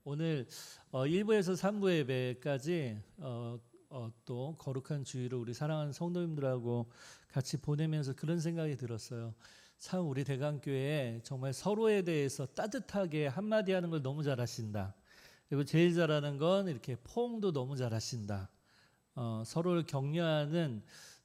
오늘 1부에서 3부 예배까지 또 거룩한 주일을 우리 사랑하는 성도님들하고 같이 보내면서 그런 생각이 들었어요. 참 우리 대강교회에 정말 서로에 대해서 따뜻하게 한마디 하는 걸 너무 잘하신다. 그리고 제일 잘하는 건 이렇게 포옹도 너무 잘하신다. 서로를 격려하는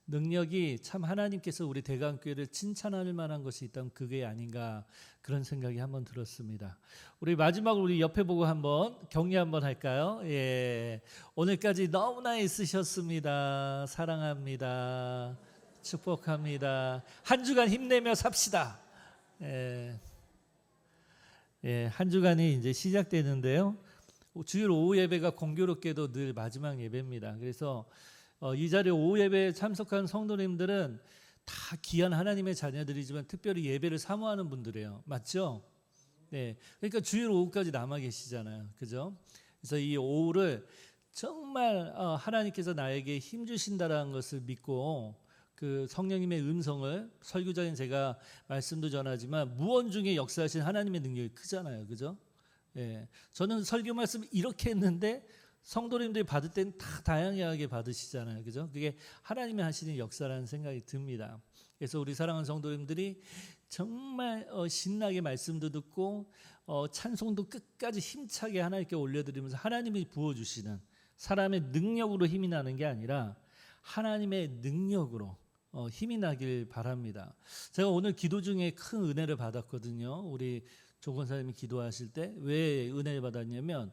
능력이 참 하나님께서 우리 대강교회를 칭찬할 만한 것이 있다면 그게 아닌가, 그런 생각이 한번 들었습니다. 우리 마지막으로 우리 옆에 보고 한번 격려 한번 할까요? 예, 오늘까지 너무나 애쓰셨습니다. 사랑합니다. 축복합니다. 한 주간 힘내며 삽시다. 예, 한 주간이 이제 시작되는데요. 주일 오후 예배가 공교롭게도 늘 마지막 예배입니다. 그래서 이 자리에 오후 예배에 참석한 성도님들은 다 귀한 하나님의 자녀들이지만 특별히 예배를 사모하는 분들이에요. 맞죠? 네. 그러니까 주일 오후까지 남아 계시잖아요. 그죠? 그래서 이 오후를 정말 하나님께서 나에게 힘 주신다라는 것을 믿고 그 성령님의 음성을, 설교자인 제가 말씀도 전하지만 무언중에 역사하신 하나님의 능력이 크잖아요. 그죠? 예. 저는 설교 말씀 이렇게 했는데 성도님들이 받을 때는 다 다양하게 받으시잖아요. 그죠? 그게 하나님이 하시는 역사라는 생각이 듭니다. 그래서 우리 사랑하는 성도님들이 정말 신나게 말씀도 듣고 찬송도 끝까지 힘차게 하나님께 올려드리면서 하나님이 부어주시는, 사람의 능력으로 힘이 나는 게 아니라 하나님의 능력으로 힘이 나길 바랍니다. 제가 오늘 기도 중에 큰 은혜를 받았거든요. 우리 조 권사님이 기도하실 때 왜 은혜를 받았냐면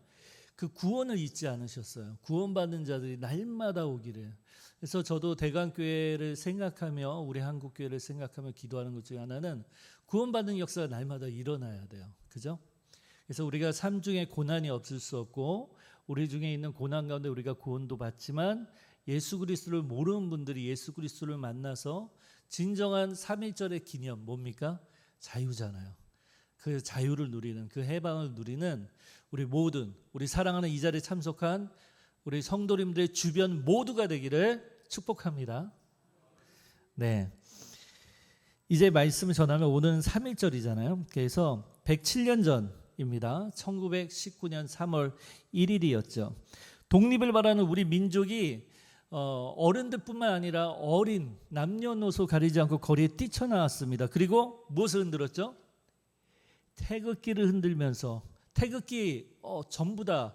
그 구원을 잊지 않으셨어요. 구원받는 자들이 날마다 오기를. 그래서 저도 대강교회를 생각하며 우리 한국교회를 생각하며 기도하는 것 중에 하나는 구원받는 역사가 날마다 일어나야 돼요. 그죠? 그래서 우리가 삶 중에 고난이 없을 수 없고 우리 중에 있는 고난 가운데 우리가 구원도 받지만 예수 그리스도를 모르는 분들이 예수 그리스도를 만나서 진정한 3.1절의 기념 뭡니까? 자유잖아요. 그 자유를 누리는, 그 해방을 누리는 우리 모든, 우리 사랑하는 이 자리에 참석한 우리 성도님들의 주변 모두가 되기를 축복합니다. 네, 이제 말씀을 전하면 오늘은 3.1절이잖아요. 그래서 107년 전입니다. 1919년 3월 1일이었죠. 독립을 바라는 우리 민족이 어른들뿐만 아니라 어린 남녀노소 가리지 않고 거리에 뛰쳐나왔습니다. 그리고 무엇을 흔들었죠? 태극기를 흔들면서, 태극기 전부 다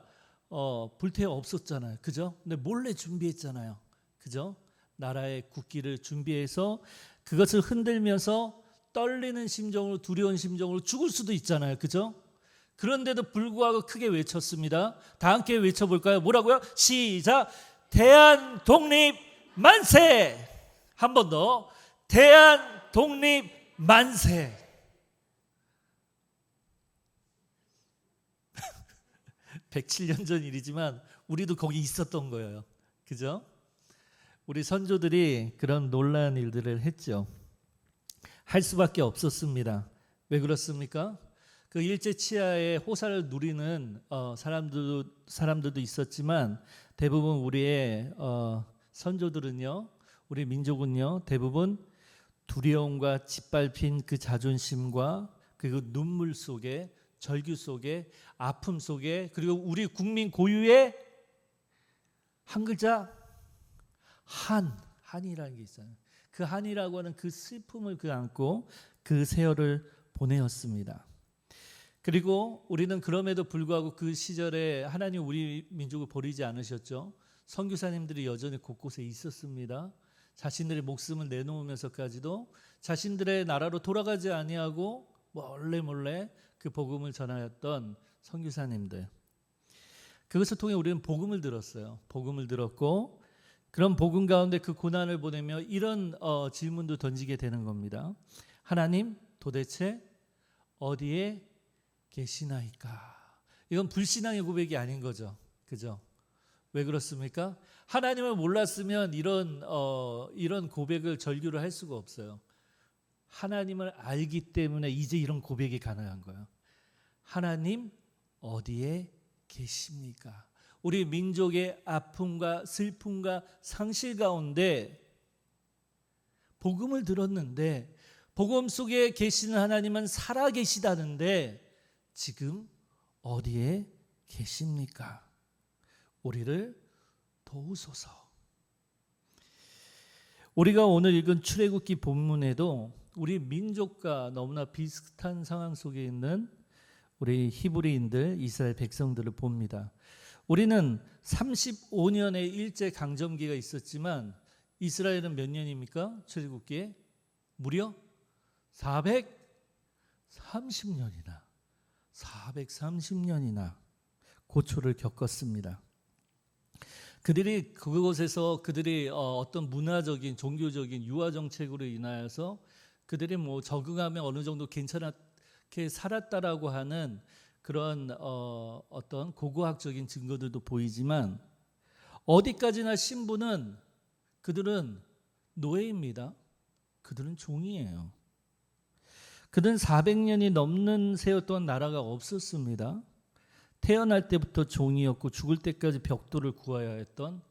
불태워 없었잖아요. 그죠? 근데 몰래 준비했잖아요. 그죠? 나라의 국기를 준비해서 그것을 흔들면서 떨리는 심정으로, 두려운 심정으로 죽을 수도 있잖아요. 그죠? 그런데도 불구하고 크게 외쳤습니다. 다 함께 외쳐볼까요? 뭐라고요? 시작! 대한 독립 만세! 한 번 더. 대한 독립 만세! 107년 전 일이지만 우리도 거기 있었던 거예요. 그죠? 우리 선조들이 그런 놀라운 일들을 했죠. 할 수밖에 없었습니다. 왜 그렇습니까? 그 일제 치하의 호사를 누리는 사람들도 있었지만 대부분 우리의 선조들은요, 우리 민족은요, 대부분 두려움과 짓밟힌 그 자존심과 그리고 눈물 속에, 절규 속에, 아픔 속에, 그리고 우리 국민 고유의 한 글자 한이라는 게 있어요. 그 한이라고 하는 그 슬픔을 안고 그 세월을 보내었습니다. 그리고 우리는 그럼에도 불구하고 그 시절에 하나님 우리 민족을 버리지 않으셨죠. 선교사님들이 여전히 곳곳에 있었습니다. 자신들의 목숨을 내놓으면서까지도 자신들의 나라로 돌아가지 아니하고 몰래 그 복음을 전하였던 선교사님들, 그것을 통해 우리는 복음을 들었어요. 복음을 들었고 그런 복음 가운데 그 고난을 보내며 이런 질문도 던지게 되는 겁니다. 하나님 도대체 어디에 계시나이까? 이건 불신앙의 고백이 아닌 거죠. 그죠? 왜 그렇습니까? 하나님을 몰랐으면 이런 고백을 절규를 할 수가 없어요. 하나님을 알기 때문에 이제 이런 고백이 가능한 거예요. 하나님 어디에 계십니까? 우리 민족의 아픔과 슬픔과 상실 가운데 복음을 들었는데 복음 속에 계시는 하나님은 살아계시다는데 지금 어디에 계십니까? 우리를 도우소서. 우리가 오늘 읽은 출애굽기 본문에도 우리 민족과 너무나 비슷한 상황 속에 있는 우리 히브리인들, 이스라엘 백성들을 봅니다. 우리는 35년의 일제 강점기가 있었지만 이스라엘은 몇 년입니까? 출애굽기에 무려 430년이나 고초를 겪었습니다. 그들이 그곳에서 그들이 어떤 문화적인 종교적인 유화 정책으로 인하여서 그들이 뭐 적응하면 어느 정도 괜찮게 살았다라고 하는 그런 어떤 고고학적인 증거들도 보이지만 어디까지나 신부는 그들은 노예입니다. 그들은 종이에요. 그들은 400년이 넘는 세웠던 나라가 없었습니다. 태어날 때부터 종이었고 죽을 때까지 벽돌을 구해야 했던,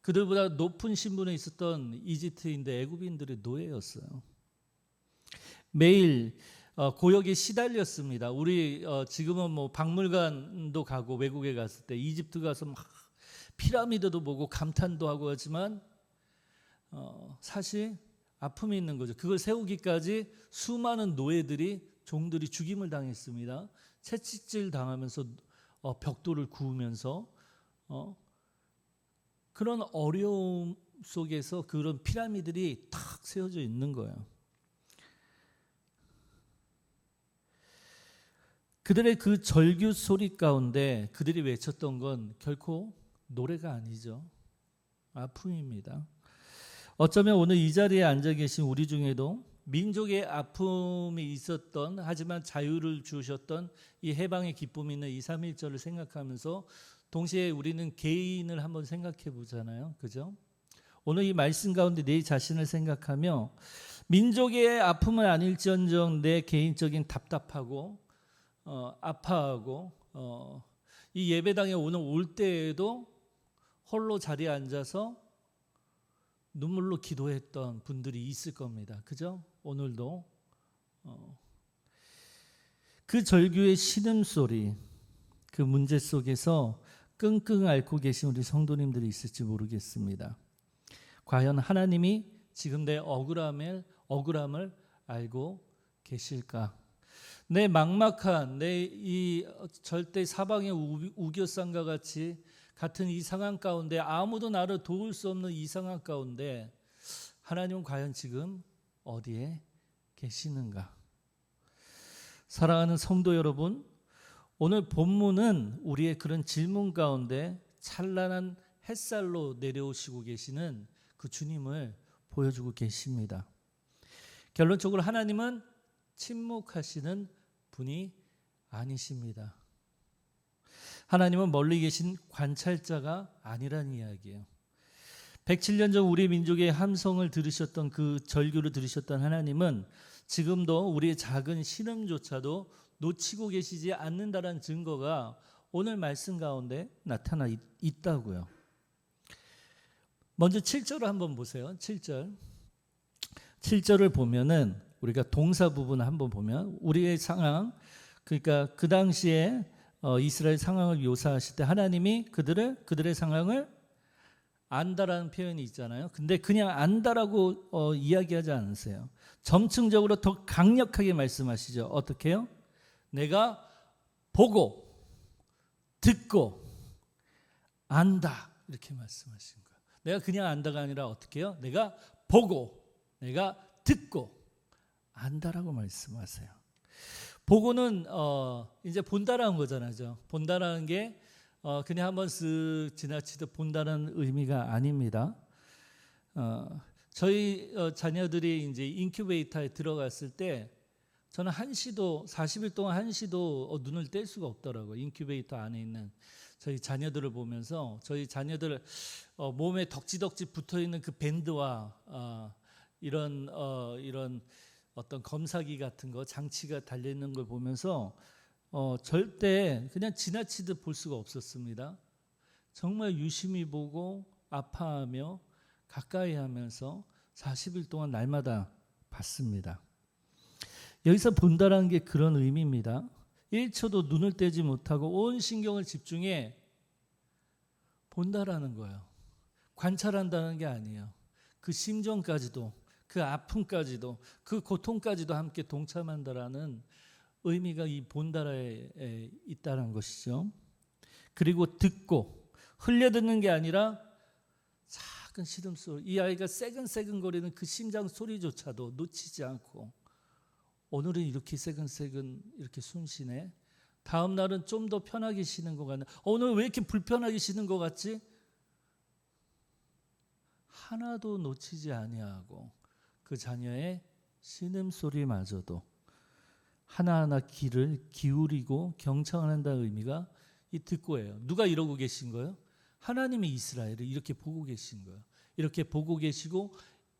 그들보다 높은 신분에 있었던 이집트인데 애굽인들의 노예였어요. 매일 고역에 시달렸습니다. 우리 지금은 뭐 박물관도 가고 외국에 갔을 때 이집트 가서 막 피라미드도 보고 감탄도 하고 하지만 사실 아픔이 있는 거죠. 그걸 세우기까지 수많은 노예들이, 종들이 죽임을 당했습니다. 채찍질 당하면서 벽돌을 구우면서 그런 어려움 속에서 그런 피라미드들이 탁 세워져 있는 거예요. 그들의 그 절규 소리 가운데 그들이 외쳤던 건 결코 노래가 아니죠. 아픔입니다. 어쩌면 오늘 이 자리에 앉아 계신 우리 중에도 민족의 아픔이 있었던, 하지만 자유를 주셨던 이 해방의 기쁨이 있는 2, 3.1절을 생각하면서 동시에 우리는 개인을 한번 생각해 보잖아요. 그죠? 오늘 이 말씀 가운데 내 자신을 생각하며 민족의 아픔은 아닐지언정 내 개인적인 답답하고 아파하고 이 예배당에 오늘 올 때에도 홀로 자리에 앉아서 눈물로 기도했던 분들이 있을 겁니다. 그죠? 오늘도 그 절규의 신음소리, 그 문제 속에서 끙끙 앓고 계신 우리 성도님들이 있을지 모르겠습니다. 과연 하나님이 지금 내 억울함을 알고 계실까? 내 막막한, 내 이 절대 사방의 우겨쌈과 같은 이 상황 가운데, 아무도 나를 도울 수 없는 이 상황 가운데 하나님은 과연 지금 어디에 계시는가? 사랑하는 성도 여러분, 오늘 본문은 우리의 그런 질문 가운데 찬란한 햇살로 내려오시고 계시는 그 주님을 보여주고 계십니다. 결론적으로 하나님은 침묵하시는 분이 아니십니다. 하나님은 멀리 계신 관찰자가 아니라는 이야기예요. 107년 전 우리 민족의 함성을 들으셨던, 그 절규를 들으셨던 하나님은 지금도 우리의 작은 신음조차도 놓치고 계시지 않는다는 증거가 오늘 말씀 가운데 나타나 있다고요. 먼저 7절을 한번 보세요. 7절을 보면은 우리가 동사 부분을 한번 보면 우리의 상황, 그러니까 그 당시에 이스라엘 상황을 묘사하실 때 하나님이 그들의 상황을 안다라는 표현이 있잖아요. 근데 그냥 안다라고 이야기하지 않으세요. 점층적으로 더 강력하게 말씀하시죠. 어떻게 해요? 내가 보고 듣고 안다, 이렇게 말씀하신 거예요. 내가 그냥 안다가 아니라 어떻게 해요? 내가 보고 내가 듣고 안다라고 말씀하세요. 보고는 이제 본다라는 거잖아요. 본다라는 게 그냥 한번 쓱 지나치듯 본다는 의미가 아닙니다. 저희 자녀들이 이제 인큐베이터에 들어갔을 때 저는 40일 동안 한시도 눈을 뗄 수가 없더라고요. 인큐베이터 안에 있는 저희 자녀들을 보면서, 저희 자녀들 몸에 덕지덕지 붙어있는 그 밴드와 이런 어떤 검사기 같은 거, 장치가 달려있는 걸 보면서 절대 그냥 지나치듯 볼 수가 없었습니다. 정말 유심히 보고 아파하며 가까이 하면서 40일 동안 날마다 봤습니다. 여기서 본다라는 게 그런 의미입니다. 1초도 눈을 떼지 못하고 온 신경을 집중해 본다라는 거예요. 관찰한다는 게 아니에요. 그 심정까지도, 그 아픔까지도, 그 고통까지도 함께 동참한다라는 의미가 이 본다라에 있다는 것이죠. 그리고 듣고, 흘려듣는 게 아니라 작은 시름소리, 이 아이가 새근새근거리는 그 심장 소리조차도 놓치지 않고, 오늘은 이렇게 새근새근 이렇게 숨 쉬네, 다음 날은 좀 더 편하게 쉬는 것 같네, 오늘 왜 이렇게 불편하게 쉬는 것 같지? 하나도 놓치지 아니하고 그 자녀의 신음소리마저도 하나하나 귀를 기울이고 경청한다는 의미가 이 듣고예요. 누가 이러고 계신 거예요? 하나님이 이스라엘을 이렇게 보고 계신 거예요. 이렇게 보고 계시고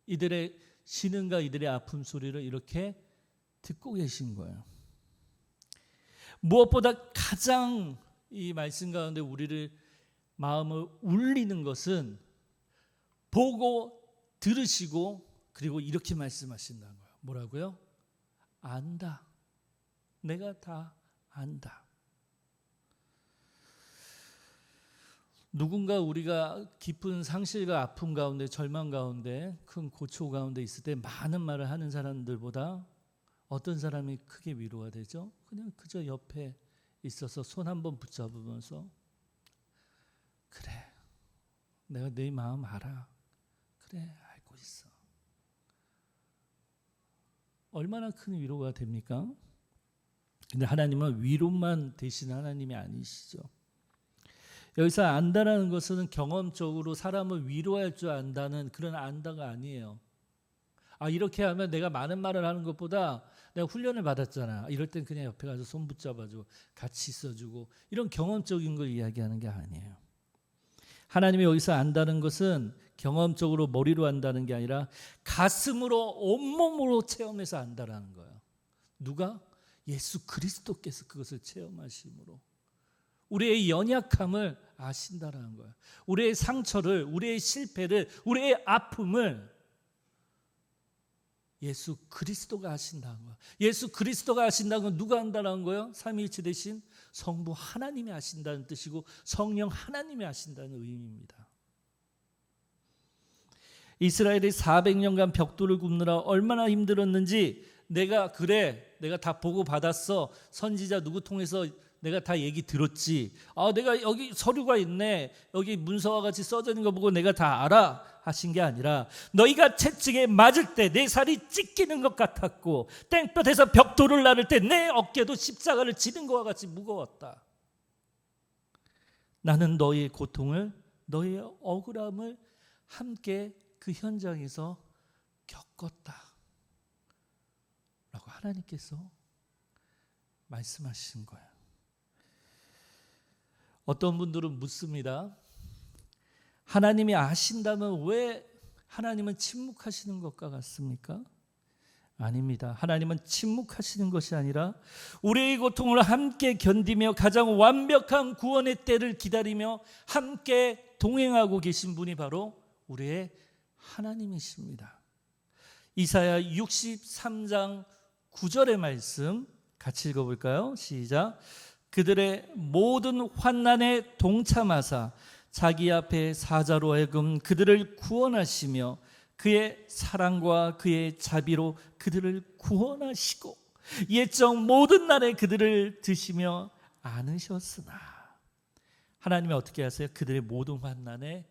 이들의 신음과 이들의 아픔 소리를 이렇게 듣고 계신 거예요. 무엇보다 가장 이 말씀 가운데 우리를 마음을 울리는 것은 보고 들으시고 그리고 이렇게 말씀하신다는 거예요. 뭐라고요? 안다. 내가 다 안다. 누군가 우리가 깊은 상실과 아픔 가운데, 절망 가운데, 큰 고초 가운데 있을 때 많은 말을 하는 사람들보다 어떤 사람이 크게 위로가 되죠? 그냥 그저 옆에 있어서 손 한번 붙잡으면서 그래, 내가 네 마음 알아. 그래, 알고 있어. 얼마나 큰 위로가 됩니까? 근데 하나님은 위로만 되시는 하나님이 아니시죠. 여기서 안다라는 것은 경험적으로 사람을 위로할 줄 안다는 그런 안다가 아니에요. 이렇게 하면 내가 많은 말을 하는 것보다 내가 훈련을 받았잖아, 이럴 땐 그냥 옆에 가서 손 붙잡아주고 같이 있어주고, 이런 경험적인 걸 이야기하는 게 아니에요. 하나님이 여기서 안다는 것은 경험적으로 머리로 안다는 게 아니라 가슴으로, 온몸으로 체험해서 안다라는 거예요. 누가? 예수 그리스도께서 그것을 체험하심으로 우리의 연약함을 아신다라는 거예요. 우리의 상처를, 우리의 실패를, 우리의 아픔을 예수 그리스도가 아신다는 거예요. 예수 그리스도가 아신다는 건 누가 안다라는 거예요? 삼위일체 되신 성부 하나님이 아신다는 뜻이고 성령 하나님이 아신다는 의미입니다. 이스라엘이 400년간 벽돌을 굽느라 얼마나 힘들었는지 내가 다 보고 받았어. 선지자 누구 통해서 내가 다 얘기 들었지. 내가 여기 서류가 있네, 여기 문서와 같이 써져 있는 거 보고 내가 다 알아 하신 게 아니라, 너희가 채찍에 맞을 때 내 살이 찢기는 것 같았고 땡볕에서 벽돌을 나를 때 내 어깨도 십자가를 지는 것과 같이 무거웠다. 나는 너희의 고통을, 너희의 억울함을 함께 그 현장에서 겪었다 라고 하나님께서 말씀하신 거예요. 어떤 분들은 묻습니다. 하나님이 아신다면 왜 하나님은 침묵하시는 것과 같습니까? 아닙니다. 하나님은 침묵하시는 것이 아니라 우리의 고통을 함께 견디며 가장 완벽한 구원의 때를 기다리며 함께 동행하고 계신 분이 바로 우리의 하나님이십니다. 이사야 63장 9절의 말씀 같이 읽어볼까요? 시작. 그들의 모든 환난에 동참하사 자기 앞에 사자로 하여금 그들을 구원하시며 그의 사랑과 그의 자비로 그들을 구원하시고 옛적 모든 날에 그들을 드시며 안으셨으나. 하나님이 어떻게 하세요? 그들의 모든 환난에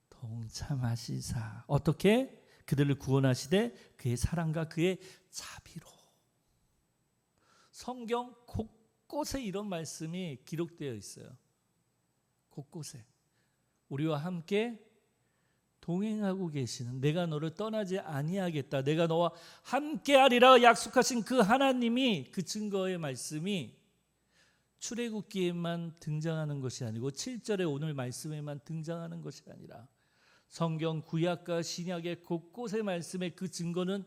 동참하시사. 어떻게? 그들을 구원하시되 그의 사랑과 그의 자비로. 성경 곳곳에 이런 말씀이 기록되어 있어요. 곳곳에 우리와 함께 동행하고 계시는, 내가 너를 떠나지 아니하겠다, 내가 너와 함께하리라 약속하신 그 하나님이, 그 증거의 말씀이 출애굽기에만 등장하는 것이 아니고 7절의 오늘 말씀에만 등장하는 것이 아니라 성경 구약과 신약의 곳곳의 말씀의 그 증거는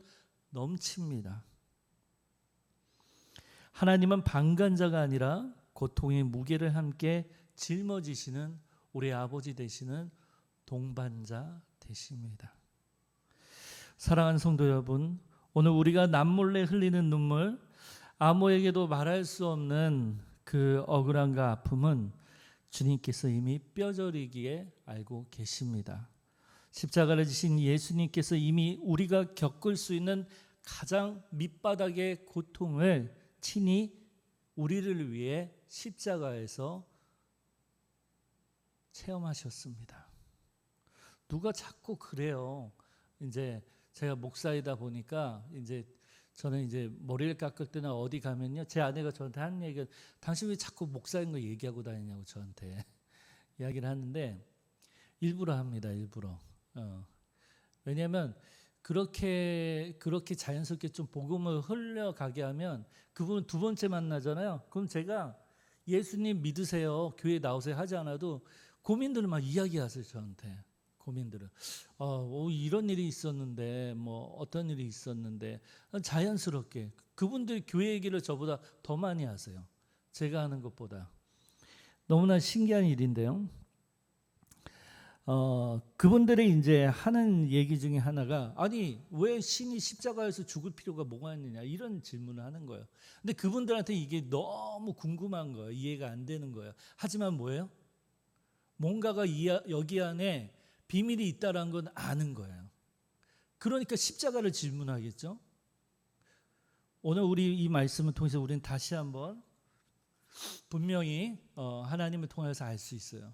넘칩니다. 하나님은 방관자가 아니라 고통의 무게를 함께 짊어지시는 우리 아버지 되시는 동반자 되십니다. 사랑하는 성도 여러분, 오늘 우리가 남몰래 흘리는 눈물, 아무에게도 말할 수 없는 그 억울함과 아픔은 주님께서 이미 뼈저리기에 알고 계십니다. 십자가를 지신 예수님께서 이미 우리가 겪을 수 있는 가장 밑바닥의 고통을 친히 우리를 위해 십자가에서 체험하셨습니다. 누가 자꾸 그래요. 이제 제가 목사이다 보니까 저는 이제 머리를 깎을 때나 어디 가면요, 제 아내가 저한테 하는 얘기가, 당신 왜 자꾸 목사인 거 얘기하고 다니냐고 저한테 이야기를 하는데, 일부러 합니다. 일부러. 왜냐하면 그렇게 자연스럽게 좀 복음을 흘려가게 하면 그분은 두 번째 만나잖아요. 그럼 제가 예수님 믿으세요, 교회 나오세요 하지 않아도 고민들을 막 이야기하세요. 저한테 고민들을. 이런 일이 있었는데, 뭐 어떤 일이 있었는데, 자연스럽게 그분들 교회 얘기를 저보다 더 많이 하세요. 제가 하는 것보다. 너무나 신기한 일인데요. 그분들이 이제 하는 얘기 중에 하나가, 아니 왜 신이 십자가에서 죽을 필요가 뭐가 있느냐, 이런 질문을 하는 거예요. 근데 그분들한테 이게 너무 궁금한 거예요. 이해가 안 되는 거예요. 하지만 뭐예요? 뭔가가 여기 안에 비밀이 있다는 건 아는 거예요. 그러니까 십자가를 질문하겠죠. 오늘 우리 이 말씀을 통해서 우리는 다시 한번 분명히 하나님을 통해서 알 수 있어요.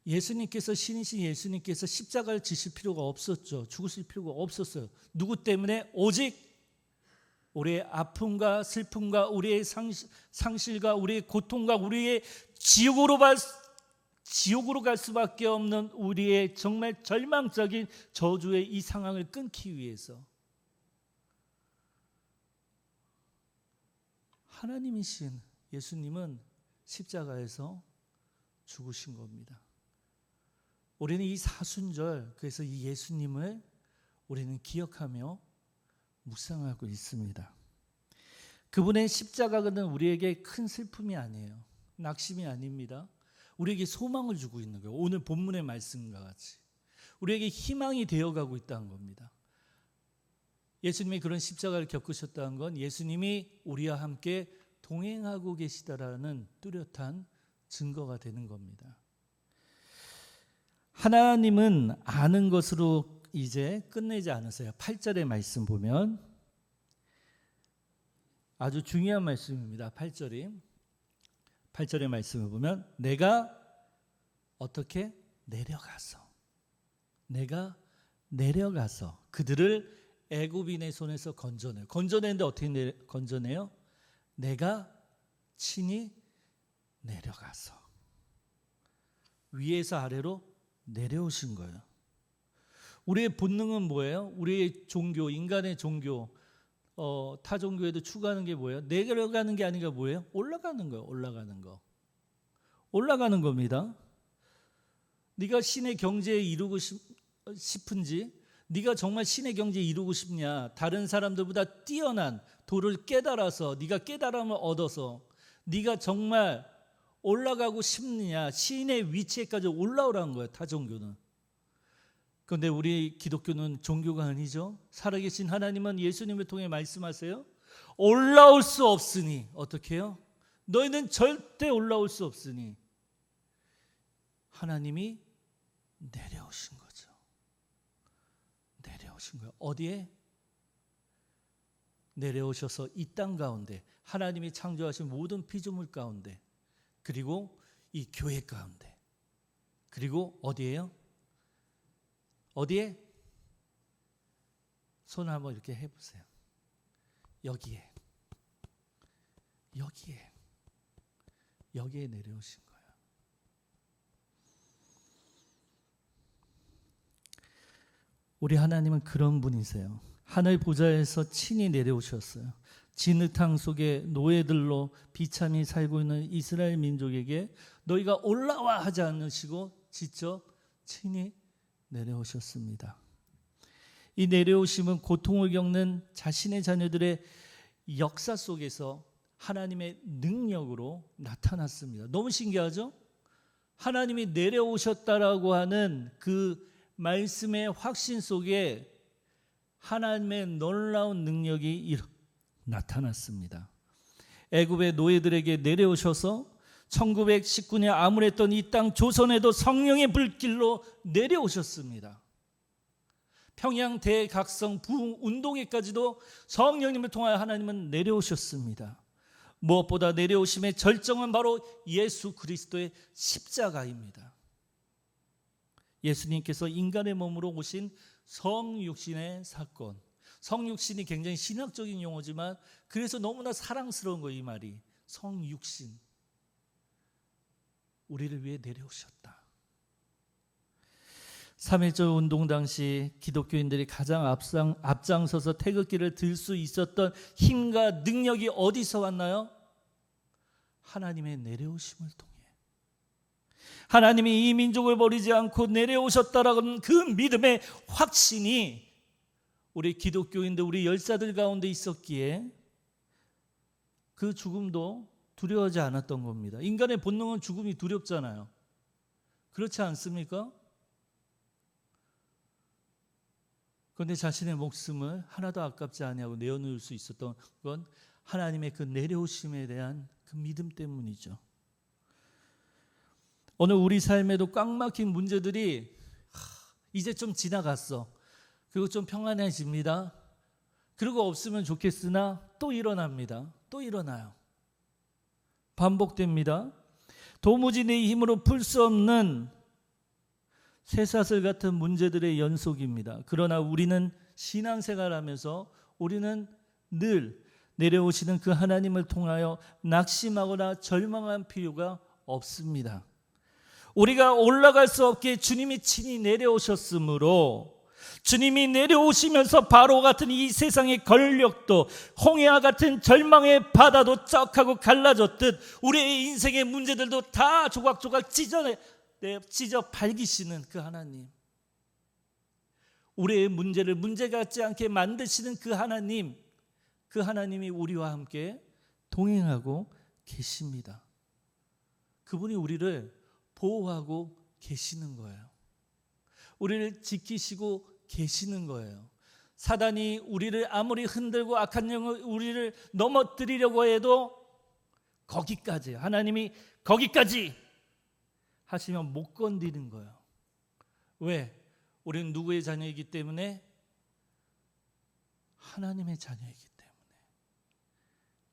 예수님께서, 신이신 예수님께서 십자가를 지실 필요가 없었죠. 죽으실 필요가 없었어요. 누구 때문에? 오직 우리의 아픔과 슬픔과 우리의 상실과 우리의 고통과 우리의 지옥으로 갈 수밖에 없는 우리의 정말 절망적인 저주의 이 상황을 끊기 위해서 하나님이신 예수님은 십자가에서 죽으신 겁니다. 우리는 이 사순절, 그래서 이 예수님을 우리는 기억하며 묵상하고 있습니다. 그분의 십자가는 우리에게 큰 슬픔이 아니에요. 낙심이 아닙니다. 우리에게 소망을 주고 있는 거예요. 오늘 본문의 말씀과 같이 우리에게 희망이 되어가고 있다는 겁니다. 예수님이 그런 십자가를 겪으셨다는 건 예수님이 우리와 함께 동행하고 계시다라는 뚜렷한 증거가 되는 겁니다. 하나님은 아는 것으로 이제 끝내지 않으세요. 8절의 말씀 보면 아주 중요한 말씀입니다. 8절의 말씀을 보면, 내가 어떻게 내가 내려가서 그들을 애굽인의 손에서 건져내요. 건져내는데 어떻게 건져내요? 내가 친히 내려가서, 위에서 아래로 내려오신 거예요. 우리의 본능은 뭐예요? 우리의 종교, 인간의 종교, 타 종교에도 추구하는 게 뭐예요? 내려가는 게 아니라 뭐예요? 올라가는 거예요. 올라가는 겁니다. 네가 신의 경제에 이루고 싶은지, 네가 정말 신의 경제에 이루고 싶냐, 다른 사람들보다 뛰어난 도를 깨달아서, 네가 깨달음을 얻어서 네가 정말 올라가고 싶느냐, 신의 위치에까지 올라오라는 거예요. 타 종교는. 그런데 우리 기독교는 종교가 아니죠. 살아계신 하나님은 예수님을 통해 말씀하세요. 올라올 수 없으니, 어떻게 해요? 너희는 절대 올라올 수 없으니 하나님이 내려오신 거죠. 내려오신 거예요. 어디에? 내려오셔서 이 땅 가운데, 하나님이 창조하신 모든 피조물 가운데, 그리고 이 교회 가운데, 그리고 어디에요? 어디에? 손을 한번 이렇게 해보세요. 여기에 내려오신 거예요. 우리 하나님은 그런 분이세요. 하늘 보좌에서 친히 내려오셨어요. 진흙탕 속에 노예들로 비참히 살고 있는 이스라엘 민족에게 너희가 올라와 하지 않으시고 직접 친히 내려오셨습니다. 이 내려오심은 고통을 겪는 자신의 자녀들의 역사 속에서 하나님의 능력으로 나타났습니다. 너무 신기하죠? 하나님이 내려오셨다라고 하는 그 말씀의 확신 속에 하나님의 놀라운 능력이 나타났습니다. 애굽의 노예들에게 내려오셔서 1919년 암울했던 이 땅 조선에도 성령의 불길로 내려오셨습니다. 평양 대각성 부흥 운동회까지도 성령님을 통하여 하나님은 내려오셨습니다. 무엇보다 내려오심의 절정은 바로 예수 그리스도의 십자가입니다. 예수님께서 인간의 몸으로 오신 성육신의 사건. 성육신이 굉장히 신학적인 용어지만 그래서 너무나 사랑스러운 거예요. 이 말이 성육신. 우리를 위해 내려오셨다. 3.1절 운동 당시 기독교인들이 가장 앞장서서 태극기를 들 수 있었던 힘과 능력이 어디서 왔나요? 하나님의 내려오심을 통해. 하나님이 이 민족을 버리지 않고 내려오셨다라는 그 믿음의 확신이 우리 기독교인들, 우리 열사들 가운데 있었기에 그 죽음도 두려워하지 않았던 겁니다. 인간의 본능은 죽음이 두렵잖아요. 그렇지 않습니까? 그런데 자신의 목숨을 하나도 아깝지 아니하고 내어놓을 수 있었던 건 하나님의 그 내려오심에 대한 그 믿음 때문이죠. 오늘 우리 삶에도 꽉 막힌 문제들이 이제 좀 지나갔어. 그리고 좀 평안해집니다. 그리고 없으면 좋겠으나 또 일어납니다. 또 일어나요. 반복됩니다. 도무지 내 힘으로 풀 수 없는 쇠사슬 같은 문제들의 연속입니다. 그러나 우리는 신앙생활하면서 우리는 늘 내려오시는 그 하나님을 통하여 낙심하거나 절망할 필요가 없습니다. 우리가 올라갈 수 없게 주님이 친히 내려오셨으므로 주님이 내려오시면서 바로 같은 이 세상의 권력도 홍해와 같은 절망의 바다도 쩍하고 갈라졌듯 우리의 인생의 문제들도 다 조각조각 찢어 밝히시는 그 하나님, 우리의 문제를 문제 같지 않게 만드시는 그 하나님, 그 하나님이 우리와 함께 동행하고 계십니다. 그분이 우리를 보호하고 계시는 거예요. 우리를 지키시고 계시는 거예요. 사단이 우리를 아무리 흔들고 악한 영을 우리를 넘어뜨리려고 해도 거기까지, 하나님이 거기까지 하시면 못 건드리는 거예요. 왜? 우리는 누구의 자녀이기 때문에? 하나님의 자녀이기 때문에.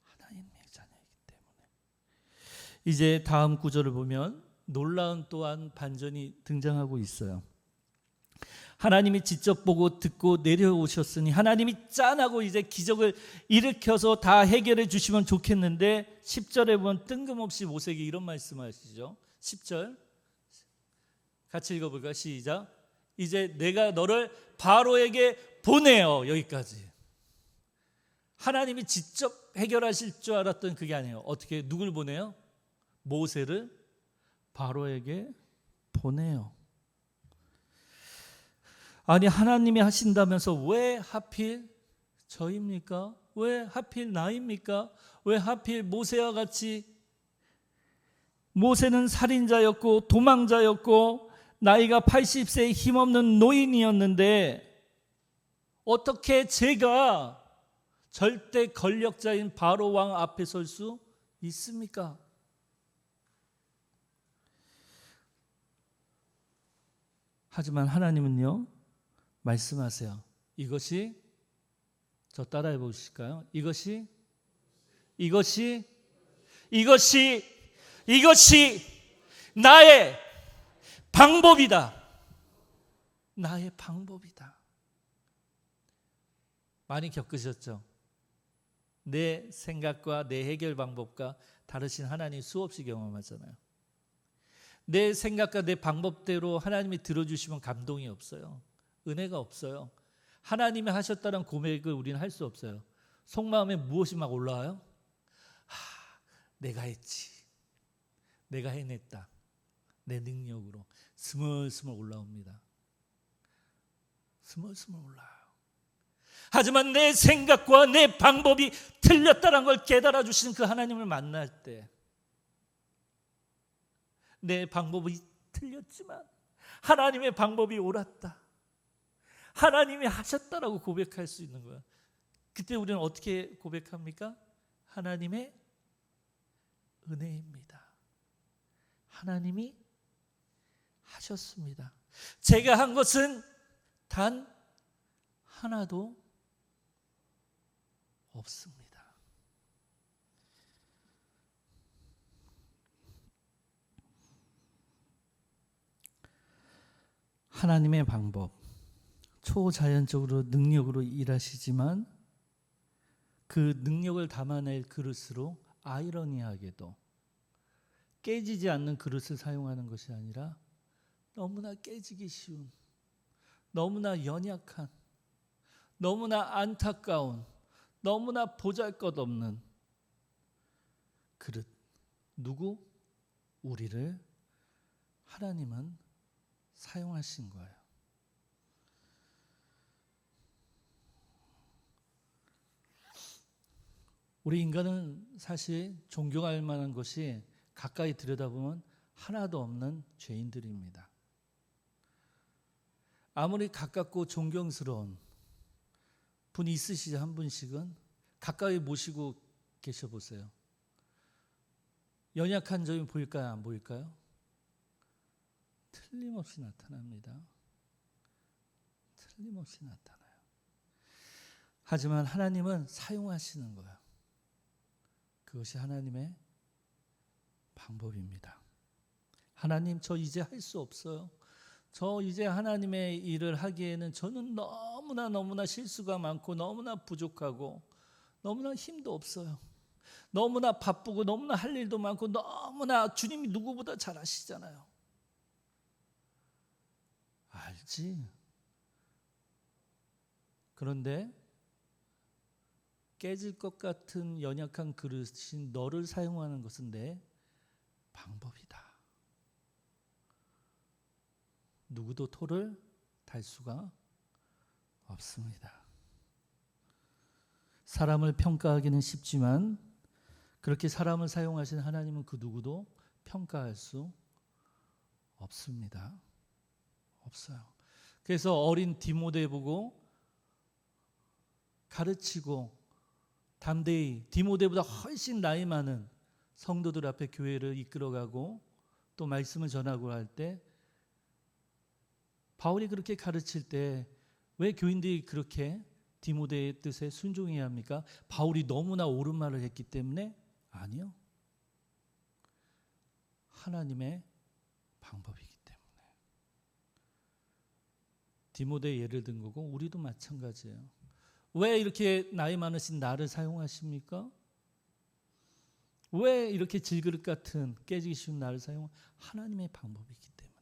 하나님의 자녀이기 때문에. 이제 다음 구절을 보면 놀라운 또한 반전이 등장하고 있어요. 하나님이 직접 보고 듣고 내려오셨으니 하나님이 짠하고 이제 기적을 일으켜서 다 해결해 주시면 좋겠는데 10절에 보면 뜬금없이 모세에게 이런 말씀하시죠. 10절 같이 읽어볼까요? 시작. 이제 내가 너를 바로에게 보내요. 여기까지. 하나님이 직접 해결하실 줄 알았던 그게 아니에요. 어떻게 누굴 보내요? 모세를 바로에게 보내요. 아니 하나님이 하신다면서 왜 하필 저입니까? 왜 하필 나입니까? 왜 하필 모세와 같이? 모세는 살인자였고 도망자였고 나이가 80세의 힘없는 노인이었는데 어떻게 제가 절대 권력자인 바로 왕 앞에 설 수 있습니까? 하지만 하나님은요 말씀하세요. 이것이, 저 따라해 보실까요? 이것이 나의 방법이다. 나의 방법이다. 많이 겪으셨죠? 내 생각과 내 해결 방법과 다르신 하나님 수없이 경험하잖아요. 내 생각과 내 방법대로 하나님이 들어주시면 감동이 없어요. 은혜가 없어요. 하나님이 하셨다는 고백을 우리는 할 수 없어요. 속마음에 무엇이 막 올라와요? 내가 했지. 내가 해냈다. 내 능력으로 스멀스멀 올라옵니다. 스멀스멀 올라와요. 하지만 내 생각과 내 방법이 틀렸다는 걸 깨달아 주시는 그 하나님을 만날 때 내 방법이 틀렸지만 하나님의 방법이 옳았다. 하나님이 하셨다라고 고백할 수 있는 거야. 그때 우리는 어떻게 고백합니까? 하나님의 은혜입니다. 하나님이 하셨습니다. 제가 한 것은 단 하나도 없습니다. 하나님의 방법, 초자연적으로 능력으로 일하시지만 그 능력을 담아낼 그릇으로 아이러니하게도 깨지지 않는 그릇을 사용하는 것이 아니라 너무나 깨지기 쉬운, 너무나 연약한, 너무나 안타까운, 너무나 보잘것없는 그릇. 누구? 우리를 하나님은 사용하신 거예요. 우리 인간은 사실 존경할 만한 것이 가까이 들여다보면 하나도 없는 죄인들입니다. 아무리 가깝고 존경스러운 분이 있으시지 한 분씩은 가까이 모시고 계셔보세요. 연약한 점이 보일까요? 안 보일까요? 틀림없이 나타납니다. 틀림없이 나타나요. 하지만 하나님은 사용하시는 거예요. 그것이 하나님의 방법입니다. 하나님, 저 이제 할 수 없어요. 저 이제 하나님의 일을 하기에는 저는 너무나 실수가 많고 너무나 부족하고 너무나 힘도 없어요. 너무나 바쁘고 너무나 할 일도 많고 너무나 주님이 누구보다 잘 아시잖아요. 알지. 그런데 깨질 것 같은 연약한 그릇인 너를 사용하는 것은 내 방법이다. 누구도 토를 달 수가 없습니다. 사람을 평가하기는 쉽지만 그렇게 사람을 사용하신 하나님은 그 누구도 평가할 수 없습니다. 없어요. 그래서 어린 디모데 보고 가르치고 담대히 디모데보다 훨씬 나이 많은 성도들 앞에 교회를 이끌어가고 또 말씀을 전하고 할 때 바울이 그렇게 가르칠 때 왜 교인들이 그렇게 디모데의 뜻에 순종해야 합니까? 바울이 너무나 옳은 말을 했기 때문에? 아니요. 하나님의 방법이기 때문에. 디모데의 예를 든 거고 우리도 마찬가지예요. 왜 이렇게 나이 많으신 나를 사용하십니까? 왜 이렇게 질그릇 같은 깨지기 쉬운 나를 하나님의 방법이기 때문에.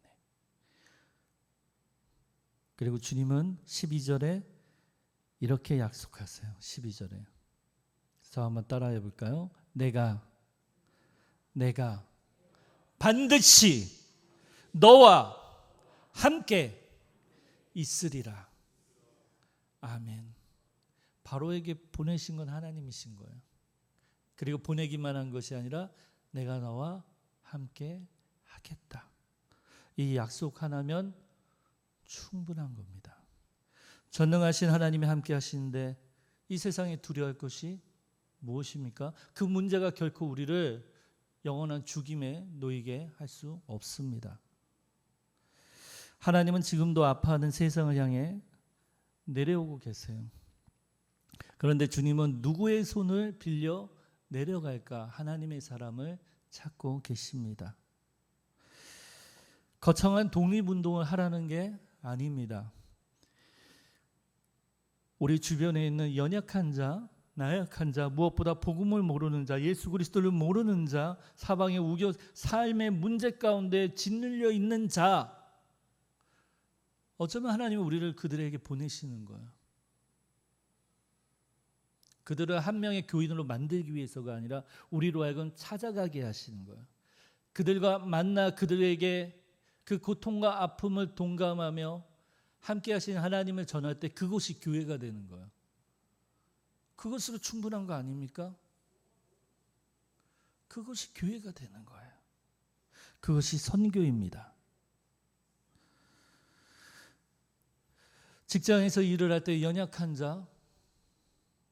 그리고 주님은 12절에 이렇게 약속하세요. 12절에. 저 한번 따라해 볼까요? 내가 반드시 너와 함께 있으리라. 아멘. 바로에게 보내신 건 하나님이신 거예요. 그리고 보내기만 한 것이 아니라 내가 너와 함께 하겠다. 이 약속 하나면 충분한 겁니다. 전능하신 하나님이 함께 하시는데 이 세상에 두려워할 것이 무엇입니까? 그 문제가 결코 우리를 영원한 죽임에 놓이게 할 수 없습니다. 하나님은 지금도 아파하는 세상을 향해 내려오고 계세요. 그런데 주님은 누구의 손을 빌려 내려갈까? 하나님의 사람을 찾고 계십니다. 거창한 독립운동을 하라는 게 아닙니다. 우리 주변에 있는 연약한 자, 나약한 자, 무엇보다 복음을 모르는 자, 예수 그리스도를 모르는 자, 사방에 우겨 삶의 문제 가운데 짓눌려 있는 자, 어쩌면 하나님은 우리를 그들에게 보내시는 거예요. 그들을 한 명의 교인으로 만들기 위해서가 아니라 우리로 하여금 찾아가게 하시는 거예요. 그들과 만나 그들에게 그 고통과 아픔을 동감하며 함께 하신 하나님을 전할 때 그것이 교회가 되는 거예요. 그것으로 충분한 거 아닙니까? 그것이 교회가 되는 거예요. 그것이 선교입니다. 직장에서 일을 할 때 연약한 자,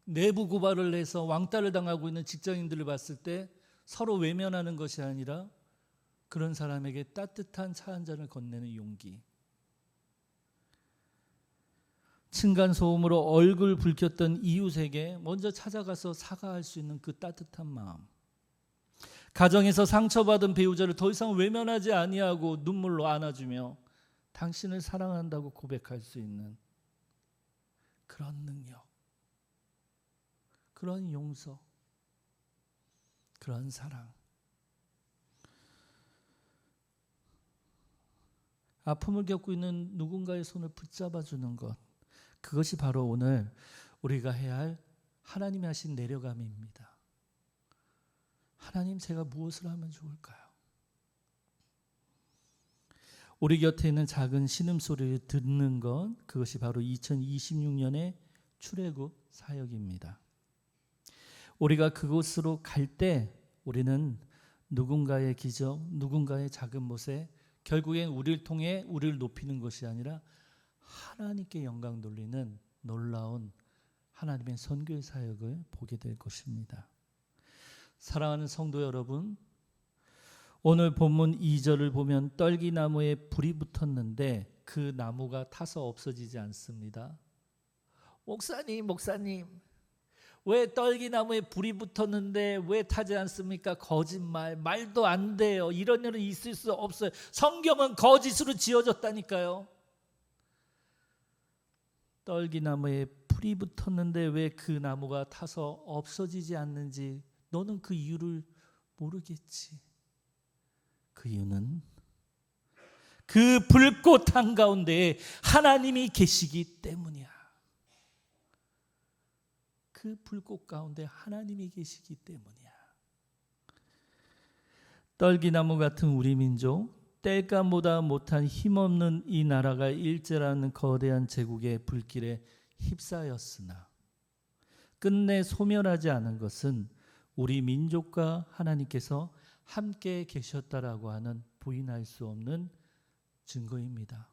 내부 고발을 해서 왕따를 당하고 있는 직장인들을 봤을 때 서로 외면하는 것이 아니라 그런 사람에게 따뜻한 차 한 잔을 건네는 용기. 층간소음으로 얼굴 붉혔던 이웃에게 먼저 찾아가서 사과할 수 있는 그 따뜻한 마음. 가정에서 상처받은 배우자를 더 이상 외면하지 아니하고 눈물로 안아주며 당신을 사랑한다고 고백할 수 있는 그런 능력, 그런 용서, 그런 사랑. 아픔을 겪고 있는 누군가의 손을 붙잡아 주는 것, 그것이 바로 오늘 우리가 해야 할 하나님이 하신 내려감입니다. 하나님, 제가 무엇을 하면 좋을까요? 우리 곁에 있는 작은 신음소리를 듣는 것, 그것이 바로 2026년의 출애굽 사역입니다. 우리가 그곳으로 갈 때 우리는 누군가의 기적, 누군가의 작은 못에 결국엔 우리를 통해 우리를 높이는 것이 아니라 하나님께 영광 돌리는 놀라운 하나님의 선교의 사역을 보게 될 것입니다. 사랑하는 성도 여러분, 오늘 본문 2절을 보면 떨기나무에 불이 붙었는데 그 나무가 타서 없어지지 않습니다. 목사님, 왜 떨기나무에 불이 붙었는데 왜 타지 않습니까? 거짓말, 말도 안 돼요. 이런 일은 있을 수 없어요. 성경은 거짓으로 지어졌다니까요. 떨기나무에 불이 붙었는데 왜 그 나무가 타서 없어지지 않는지 너는 그 이유를 모르겠지. 그 이유는 그 불꽃 한가운데 하나님이 계시기 때문이야. 그 불꽃 가운데 하나님이 계시기 때문이야. 떨기나무 같은 우리 민족, 땔감보다 못한 힘없는 이 나라가 일제라는 거대한 제국의 불길에 휩싸였으나 끝내 소멸하지 않은 것은 우리 민족과 하나님께서 함께 계셨다라고 하는 부인할 수 없는 증거입니다.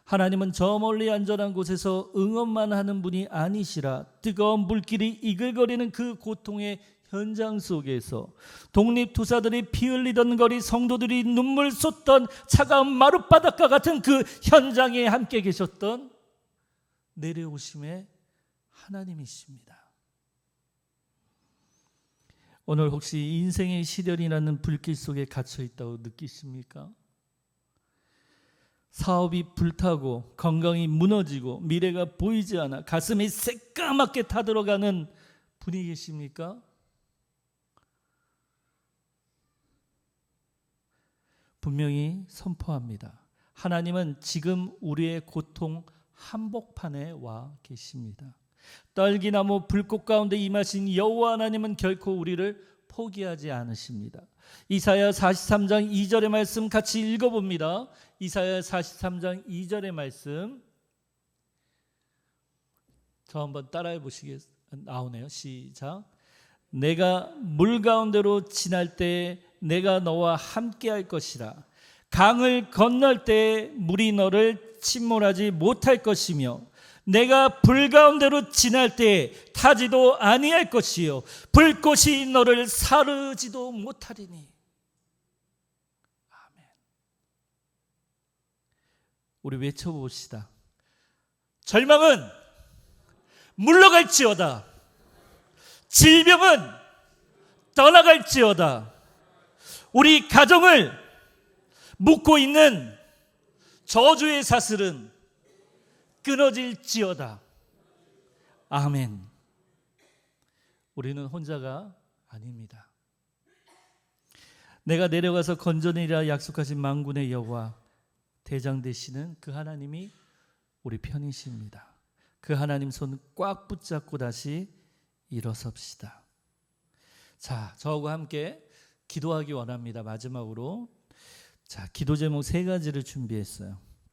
하나님은 저 멀리 안전한 곳에서 응원만 하는 분이 아니시라 뜨거운 불길이 이글거리는 그 고통의 현장 속에서 독립투사들이 피 흘리던 거리, 성도들이 눈물 쏟던 차가운 마룻바닥과 같은 그 현장에 함께 계셨던 내려오심의 하나님이십니다. 오늘 혹시 인생의 시련이라는 불길 속에 갇혀 있다고 느끼십니까? 사업이 불타고 건강이 무너지고 미래가 보이지 않아 가슴이 새까맣게 타들어가는 분이 계십니까? 분명히 선포합니다. 하나님은 지금 우리의 고통 한복판에 와 계십니다. 떨기나무 불꽃 가운데 임하신 여호와 하나님은 결코 우리를 포기하지 않으십니다. 이사야 43장 2절의 말씀 같이 읽어봅니다. 이사야 43장 2절의 말씀 저 한번 따라해 보시겠어요? 나오네요. 시작. 내가 물 가운데로 지날 때 내가 너와 함께 할 것이라. 강을 건널 때 물이 너를 침몰하지 못할 것이며 내가 불 가운데로 지날 때 타지도 아니할 것이요 불꽃이 너를 사르지도 못하리니. 아멘. 우리 외쳐봅시다. 절망은 물러갈지어다. 질병은 떠나갈지어다. 우리 가정을 묶고 있는 저주의 사슬은 끊어질지어다. 아멘. 우리는 혼자가 아닙니다. 내가 내려가서 건져내리라 약속하신 만군의 여호와 대장 되시는 그 하나님이 우리 편이십니다. 그 하나님 손 꽉 붙잡고 다시 일어섭시다. 자, 저하고 함께 기도하기 원합니다. 마지막으로 자, 기도 제목 3가지를 준비했어요.